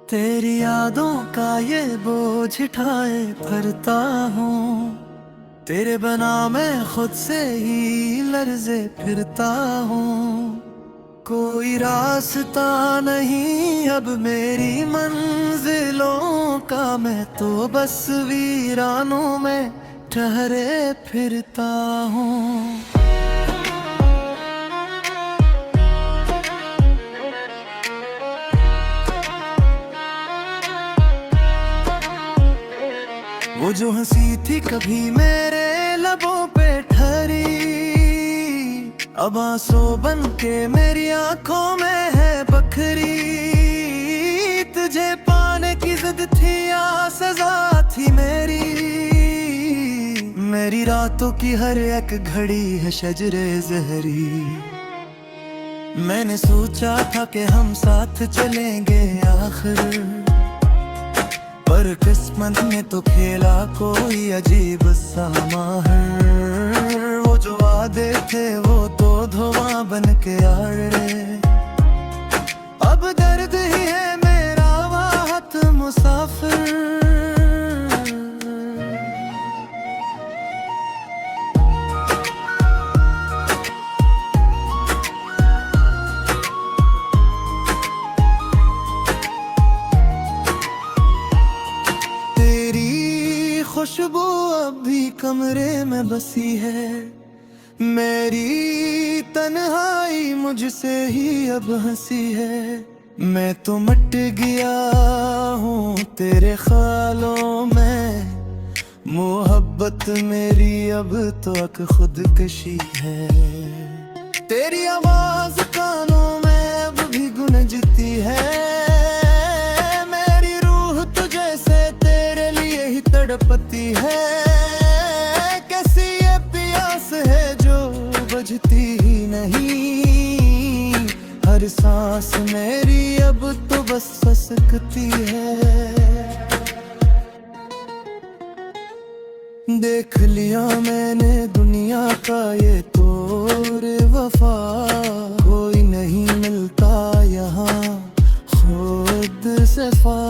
तेरी यादों का ये बोझ उठाए भरता हूँ। तेरे बना मैं खुद से ही लर्ज़े फिरता हूँ। कोई रास्ता नहीं अब मेरी मंजिलों का, मैं तो बस वीरानों में ठहरे फिरता हूँ। वो जो हंसी थी कभी मेरे लबों पे ठहरी, अब आंसू बन के मेरी आंखों में है बखरी। तुझे पाने की जिद थी या सजा थी मेरी रातों की हर एक घड़ी है शजरे जहरी। मैंने सोचा था कि हम साथ चलेंगे आखिर, पर किस्मत ने तो खेला कोई अजीब सा माहर। वो जो वादे थे वो तो धुआं बन के आ रहे। अब दर्द ही है मेरा वाहत मुसाफिर। खुशबू अब भी कमरे में बसी है, मेरी तन्हाई मुझसे ही अब हंसी है। मैं तो मट गया हूँ तेरे ख्यालों में, मोहब्बत मेरी अब तो एक खुदकशी है। तेरी आवाज कानों में अब भी गूंजती है, मेरी रूह तुझे से तेरे लिए ही तड़पती है। कैसी ये प्यास है जो बुझती ही नहीं, हर सांस मेरी अब तो बस फसकती है। देख लिया मैंने दुनिया का ये तोर वफा, कोई नहीं मिलता यहाँ खुद से फा।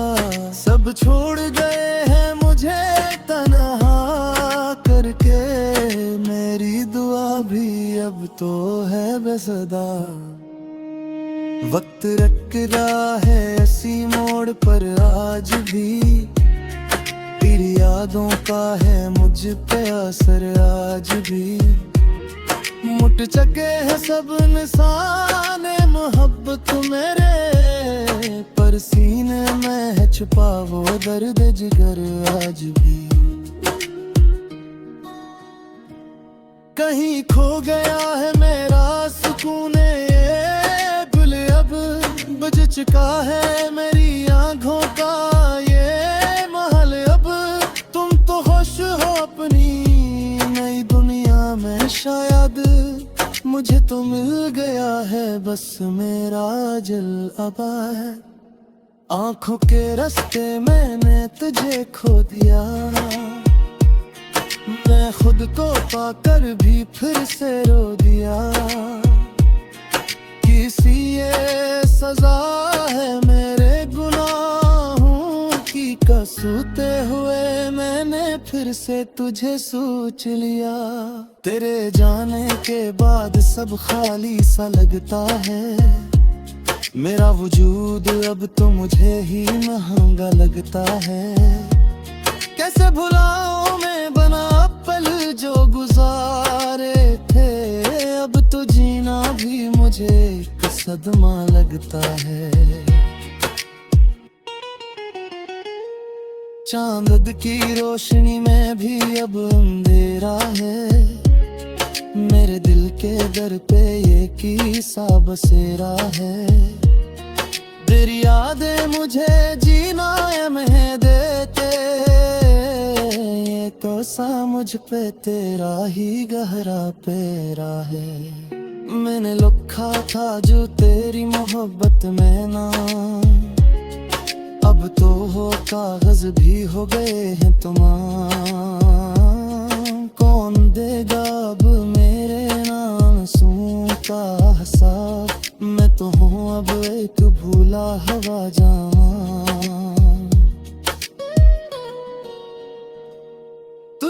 सब छोड़ गए हैं मुझे तन्हा करके, मेरी दुआ भी अब तो है बेसदा। वक्त रख रहा है इसी मोड़ पर आज भी, तेरी यादों का है मुझ पे असर आज भी। मुट चुके हैं सब इंसान मोहब्बत मेरे, पर सीने में है छुपा वो दर्द जिगर आज भी। कहीं खो गया है मेरा सुकून, ये दिल अब बुझ चुका है मेरी आँखों का ये महल। अब तुम तो खुश हो अपनी नई दुनिया में, शायद मुझे तो मिल गया है बस मेरा जल अबा है। आंखों के रास्ते मैंने तुझे खो दिया, मैं खुद को पाकर भी फिर से रो दिया। किसी ये सजा है मेरे गुनाहों की, कसूते हुए मैंने फिर से तुझे सोच लिया। तेरे जाने के बाद सब खाली सा लगता है, मेरा वजूद अब तो मुझे ही महंगा लगता है। कैसे भुलाऊं मैं बना पल जो गुजारे थे, अब तो जीना भी मुझे एक सदमा लगता है। चांद की रोशनी में भी अब अंधेरा है, मेरे दिल के दर पे ये किसा बसेरा है। तेरी यादें मुझे जीना मैं देते, ये कोसा मुझ पे तेरा ही गहरा पेरा है। मैंने लिखा था जो तेरी मोहब्बत में ना, अब तो हो कागज भी हो गए हैं तमाम। कौन देगा अब मेरे नासों का हिसाब, मैं तो हूँ अब एक भूला हवा जान।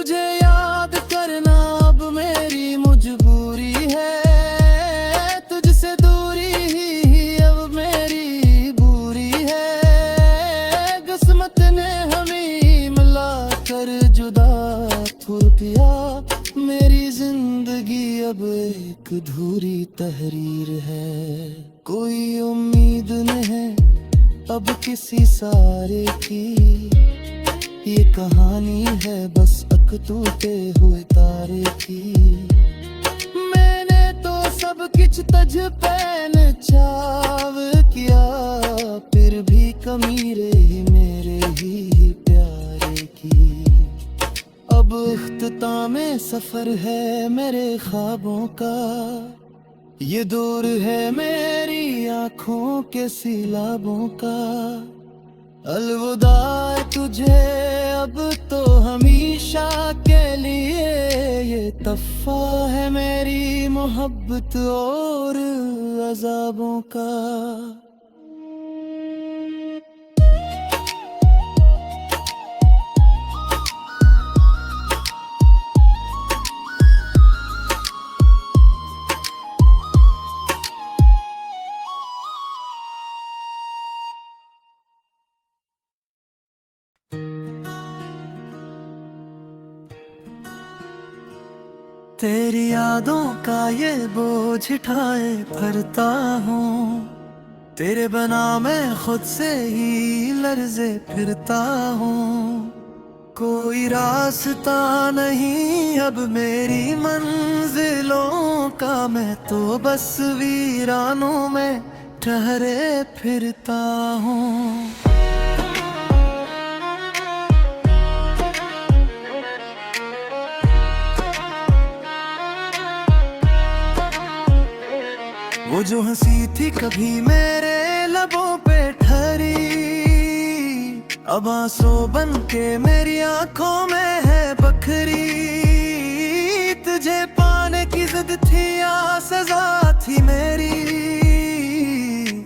तुझे याद करना अब मेरी मजबूरी है, तुझसे दूरी ही अब मेरी बुरी है। किस्मत ने हमें मिला कर जुदा किया, मेरी जिंदगी अब एक अधूरी तहरीर है। कोई उम्मीद नहीं अब किसी सारे की, ये कहानी है बस अक टूटे हुए तारे की। मैंने तो सब कुछ तज पहन चाव किया, फिर भी कमी रही मेरे ही प्यारे की। अब इख्तितामे सफर है मेरे ख्वाबों का, ये दूर है मेरी आँखों के सीलाबों का। अलविदा तुझे अब तो हमेशा के लिए, ये तहफा है मेरी मोहब्बत और अज़ाबों का। तेरी यादों का ये बोझ उठाए भरता हूँ, तेरे बना मैं खुद से ही लर्ज़े फिरता हूँ। कोई रास्ता नहीं अब मेरी मंजिलों का, मैं तो बस वीरानों में ठहरे फिरता हूँ। वो जो हंसी थी कभी मेरे लबों पे ठहरी, अब आंसू बन के मेरी आंखों में है बखरी। तुझे पाने की जिद थी या सजा थी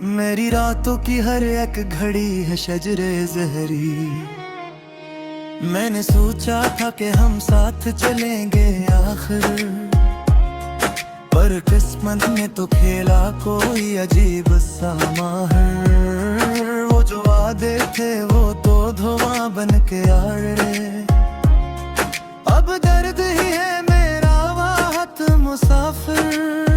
मेरी रातों की हर एक घड़ी है शजरे जहरी। मैंने सोचा था कि हम साथ चलेंगे आखिर, पर किस्मत ने तो खेला कोई अजीब सा माहर। वो जो वादे थे वो तो धुआं बन के आ रहे, अब दर्द ही है मेरा वाहत मुसाफिर।